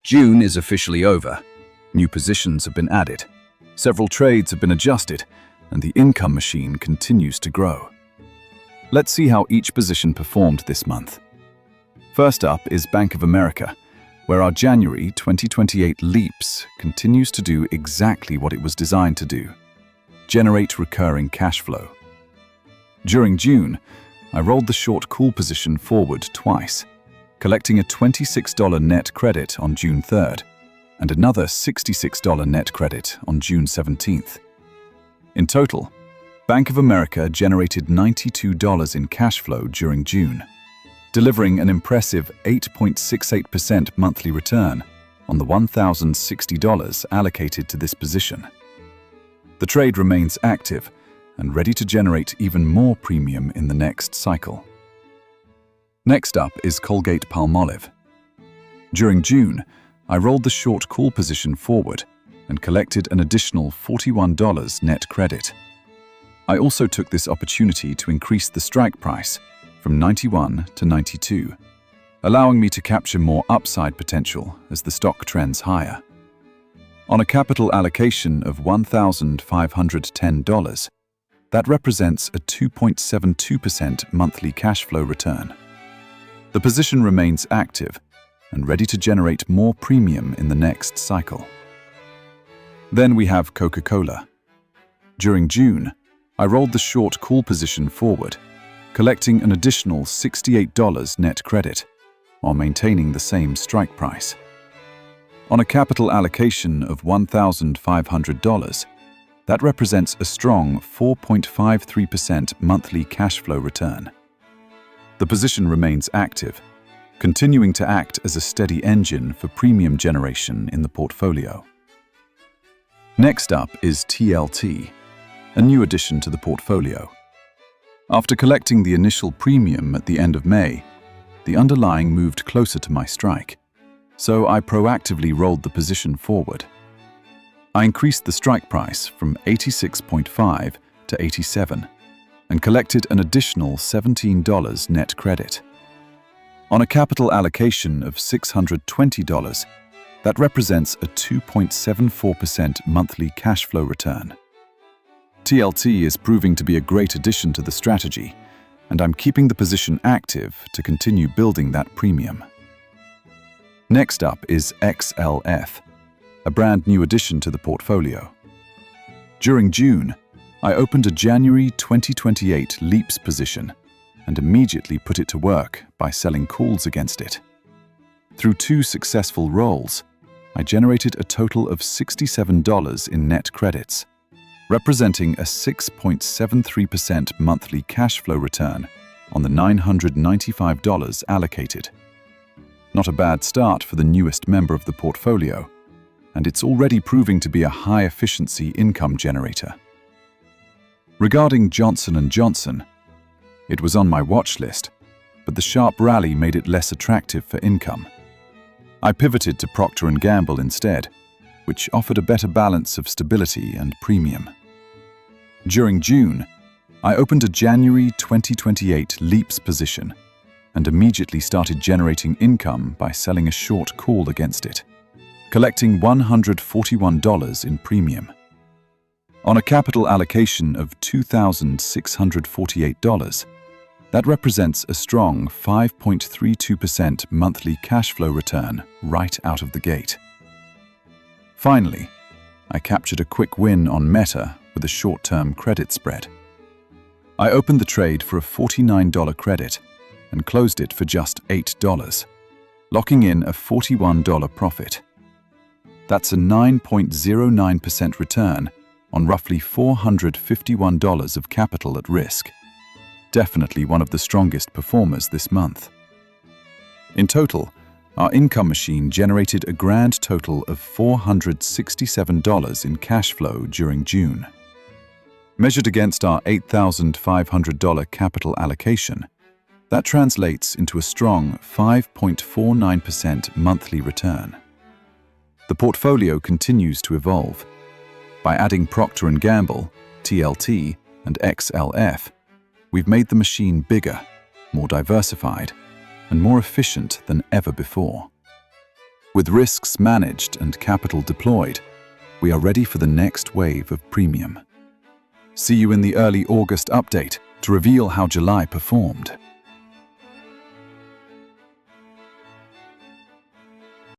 June is officially over. New positions have been added. Several trades have been adjusted, and the income machine continues to grow. Let's see how each position performed this month. First up is Bank of America, where our January 2028 LEAPS continues to do exactly what it was designed to do: generate recurring cash flow. During June, I rolled the short call position forward twice, collecting a $26 net credit on June 3rd and another $66 net credit on June 17th. In total, Bank of America generated $92 in cash flow during June, delivering an impressive 8.68% monthly return on the $1,060 allocated to this position. The trade remains active and ready to generate even more premium in the next cycle. Next up is Colgate-Palmolive. During June, I rolled the short call position forward and collected an additional $41 net credit. I also took this opportunity to increase the strike price from 91 to 92, allowing me to capture more upside potential as the stock trends higher. On a capital allocation of $1,510, that represents a 2.72% monthly cash flow return. The position remains active and ready to generate more premium in the next cycle. Then we have Coca-Cola. During June, I rolled the short call position forward, collecting an additional $68 net credit while maintaining the same strike price. On a capital allocation of $1,500, that represents a strong 4.53% monthly cash flow return. The position remains active, continuing to act as a steady engine for premium generation in the portfolio. Next up is TLT, a new addition to the portfolio. After collecting the initial premium at the end of May, the underlying moved closer to my strike, so I proactively rolled the position forward. I increased the strike price from 86.5 to 87 and collected an additional $17 net credit. On a capital allocation of $620, that represents a 2.74% monthly cash flow return. TLT is proving to be a great addition to the strategy, and I'm keeping the position active to continue building that premium. Next up is XLF, a brand new addition to the portfolio. During June, I opened a January 2028 LEAPS position and immediately put it to work by selling calls against it. Through 2 successful rolls, I generated a total of $67 in net credits, representing a 6.73% monthly cash flow return on the $995 allocated. Not a bad start for the newest member of the portfolio, and it's already proving to be a high-efficiency income generator. Regarding Johnson & Johnson, it was on my watch list, but the sharp rally made it less attractive for income. I pivoted to Procter Gamble instead, which offered a better balance of stability and premium. During June, I opened a January 2028 LEAPS position and immediately started generating income by selling a short call against it, collecting $141 in premium. On a capital allocation of $2,648, that represents a strong 5.32% monthly cash flow return right out of the gate. Finally, I captured a quick win on Meta with a short-term credit spread. I opened the trade for a $49 credit and closed it for just $8, locking in a $41 profit. That's a 9.09% return on roughly $451 of capital at risk. Definitely one of the strongest performers this month. In total, our income machine generated a grand total of $467 in cash flow during June. Measured against our $8,500 capital allocation, that translates into a strong 5.49% monthly return. The portfolio continues to evolve. By adding Procter & Gamble, TLT, and XLF, we've made the machine bigger, more diversified, and more efficient than ever before. With risks managed and capital deployed, we are ready for the next wave of premium. See you in the early August update to reveal how July performed.